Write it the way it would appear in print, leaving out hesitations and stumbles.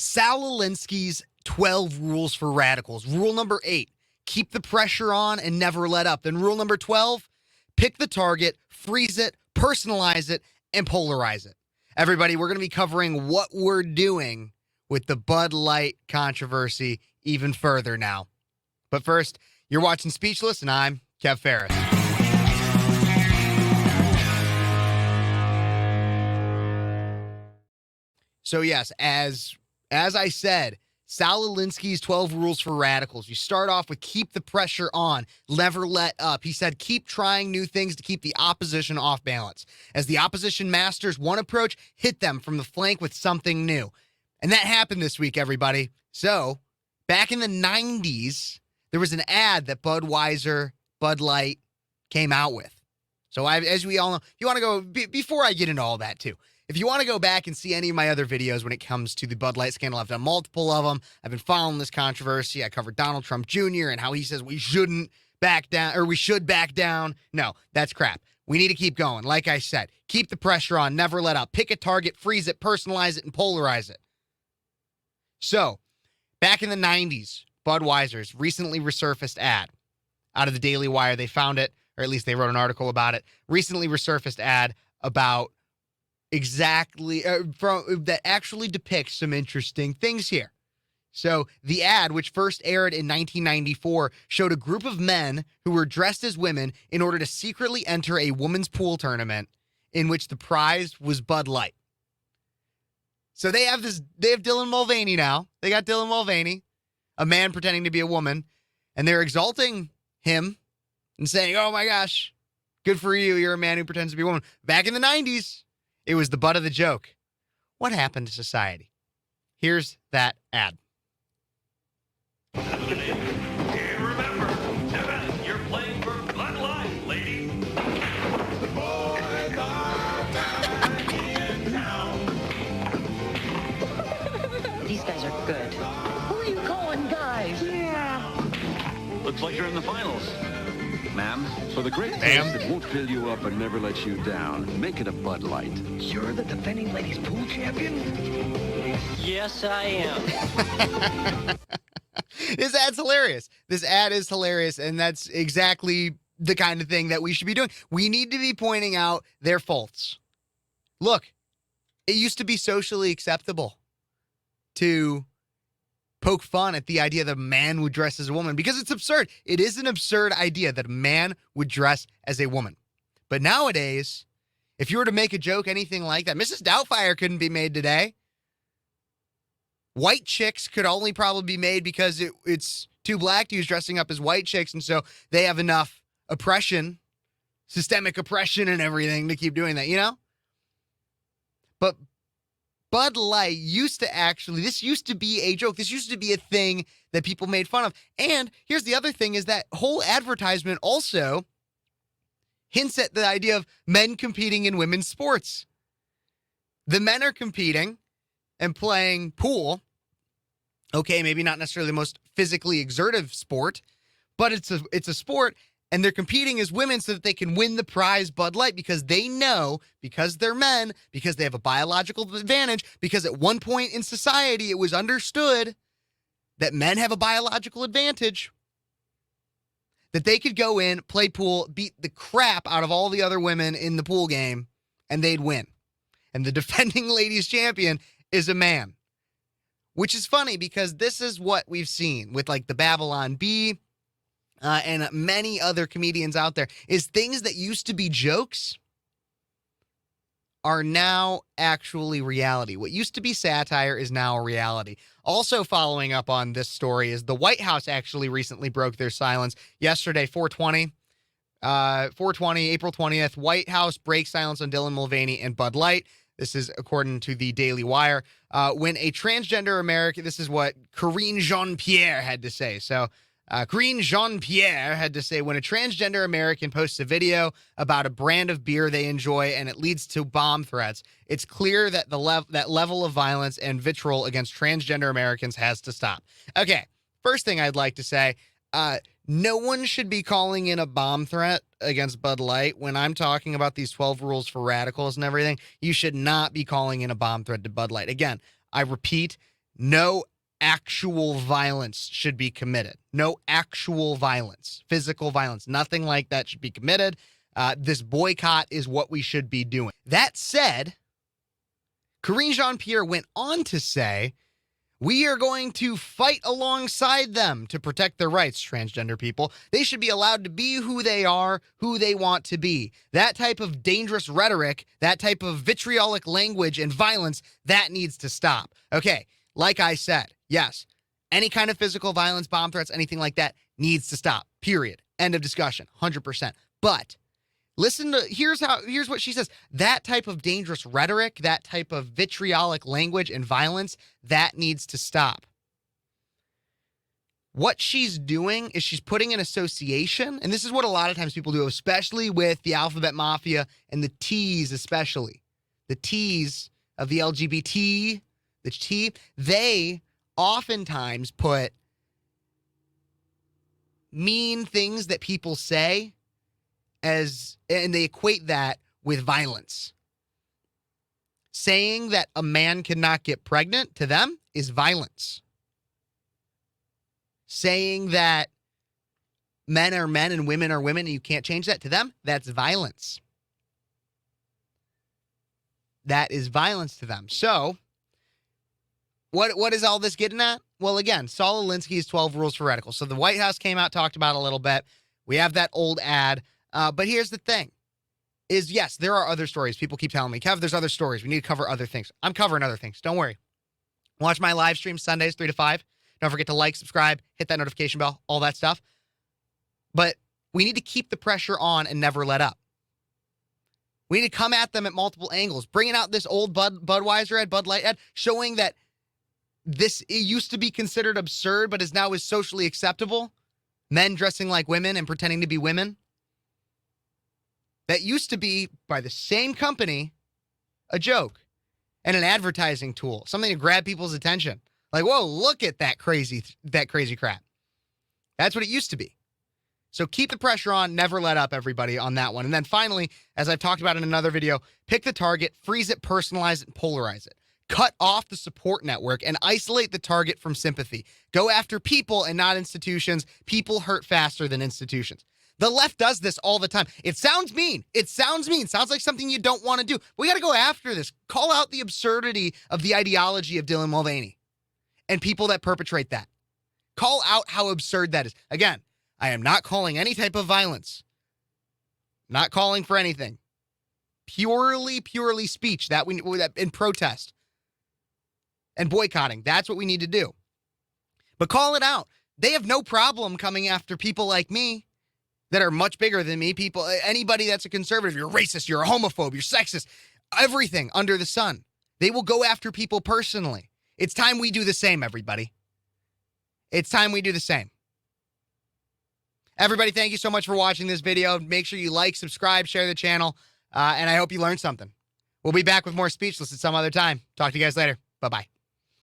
Sal Alinsky's 12 rules for radicals. Rule number 8, keep the pressure on and never let up. Then rule number 12, pick the target, freeze it, personalize it, and polarize it. Everybody, we're going to be covering what we're doing with the Bud Light controversy even further now. But first, you're watching Speechless, and I'm Kev Phares. So yes, as I said, Sal Alinsky's 12 rules for radicals. You start off with keep the pressure on, never let up. He said keep trying new things to keep the opposition off balance. As the opposition masters one approach, hit them from the flank with something new. And that happened this week, everybody. So, back in the 90s, there was an ad that Budweiser, Bud Light came out with. So, as we all know, if you want to go, before I get into all that too, if you want to go back and see any of my other videos when it comes to the Bud Light scandal, I've done multiple of them. I've been following this controversy. I covered Donald Trump Jr. and how he says we shouldn't back down, or we should back down. No, that's crap. We need to keep going. Like I said, keep the pressure on, never let up. Pick a target, freeze it, personalize it, and polarize it. So, back in the 90s, Budweiser's recently resurfaced ad out of the Daily Wire. They found it, or at least they wrote an article about it. Recently resurfaced ad about exactly that actually depicts some interesting things here. So the ad, which first aired in 1994, showed a group of men who were dressed as women in order to secretly enter a women's pool tournament in which the prize was Bud Light. So they have Dylan Mulvaney now. They got Dylan Mulvaney, a man pretending to be a woman, and they're exalting him and saying, oh my gosh, good for you. You're a man who pretends to be a woman. Back in the 90s, it was the butt of the joke. What happened to society? Here's that ad. And remember, you're playing for Bud Light, ladies. The boys are back in town. These guys are good. Who are you calling guys? Yeah. Looks like you're in the finals. Ma'am, for the great taste that won't fill you up and never let you down, make it a Bud Light. You're the defending ladies pool champion? Yes, I am. This ad's hilarious. This ad is hilarious, and that's exactly the kind of thing that we should be doing. We need to be pointing out their faults. Look, it used to be socially acceptable to poke fun at the idea that a man would dress as a woman because it's absurd. It is an absurd idea that a man would dress as a woman. But nowadays, if you were to make a joke, anything like that, Mrs. Doubtfire couldn't be made today. White chicks could only probably be made because it's too black to use dressing up as white chicks, and so they have enough oppression, systemic oppression and everything to keep doing that, you know? But Bud Light this used to be a joke. This used to be a thing that people made fun of. And here's the other thing is that whole advertisement also hints at the idea of men competing in women's sports. The men are competing and playing pool. Okay, maybe not necessarily the most physically exertive sport, but it's a sport. And they're competing as women so that they can win the prize Bud Light because they know, because they're men, because they have a biological advantage, because at one point in society it was understood that men have a biological advantage, that they could go in, play pool, beat the crap out of all the other women in the pool game, and they'd win. And the defending ladies champion is a man. Which is funny because this is what we've seen with like the Babylon Bee, and many other comedians out there, is things that used to be jokes are now actually reality. What used to be satire is now a reality. Also following up on this story is the White House actually recently broke their silence. Yesterday, 420, April 20th, White House breaks silence on Dylan Mulvaney and Bud Light. This is according to the Daily Wire. When a transgender American, this is what Karine Jean-Pierre had to say. So, Karine Jean-Pierre had to say, when a transgender American posts a video about a brand of beer they enjoy and it leads to bomb threats, it's clear that that level of violence and vitriol against transgender Americans has to stop. Okay, first thing I'd like to say, no one should be calling in a bomb threat against Bud Light. When I'm talking about these 12 rules for radicals and everything, you should not be calling in a bomb threat to Bud Light. Again, I repeat, no actual violence should be committed. No actual violence, physical violence, nothing like that should be committed. This boycott is what we should be doing. That said, Karine Jean-Pierre went on to say, we are going to fight alongside them to protect their rights, transgender people. They should be allowed to be who they are, who they want to be. That type of dangerous rhetoric, that type of vitriolic language and violence, that needs to stop. Okay, like I said, yes, any kind of physical violence, bomb threats, anything like that needs to stop, period. End of discussion, 100%. But listen to, here's what she says. That type of dangerous rhetoric, that type of vitriolic language and violence, that needs to stop. What she's doing is she's putting an association, and this is what a lot of times people do, especially with the alphabet mafia and the T's especially. The T's of the LGBT, the T, they oftentimes put mean things that people say and they equate that with violence. Saying that a man cannot get pregnant to them is violence. Saying that men are men and women are women and you can't change that to them, that's violence. That is violence to them. So, what is all this getting at? Well, again, Saul Alinsky's 12 Rules for Radicals. So the White House came out, talked about it a little bit. We have that old ad. But here's the thing, is yes, there are other stories. People keep telling me, Kev, there's other stories. We need to cover other things. I'm covering other things. Don't worry. Watch my live stream Sundays, 3 to 5. Don't forget to like, subscribe, hit that notification bell, all that stuff. But we need to keep the pressure on and never let up. We need to come at them at multiple angles, bringing out this old Budweiser ad, Bud Light ad, showing that it used to be considered absurd, but is now socially acceptable. Men dressing like women and pretending to be women. That used to be, by the same company, a joke and an advertising tool, something to grab people's attention. Like, whoa, look at that crazy crap. That's what it used to be. So keep the pressure on, never let up, everybody, on that one. And then finally, as I've talked about in another video, pick the target, freeze it, personalize it, and polarize it. Cut off the support network and isolate the target from sympathy. Go after people and not institutions. People hurt faster than institutions. The left does this all the time. It sounds mean. It sounds like something you don't want to do. We got to go after this. Call out the absurdity of the ideology of Dylan Mulvaney and people that perpetrate that. Call out how absurd that is. Again, I am not calling any type of violence. Not calling for anything. Purely speech that in protest and boycotting. That's what we need to do. But call it out. They have no problem coming after people like me that are much bigger than me. Anybody that's a conservative, you're a racist, you're a homophobe, you're sexist, everything under the sun. They will go after people personally. It's time we do the same, everybody. It's time we do the same. Everybody, thank you so much for watching this video. Make sure you like, subscribe, share the channel, and I hope you learned something. We'll be back with more Speechless at some other time. Talk to you guys later. Bye-bye.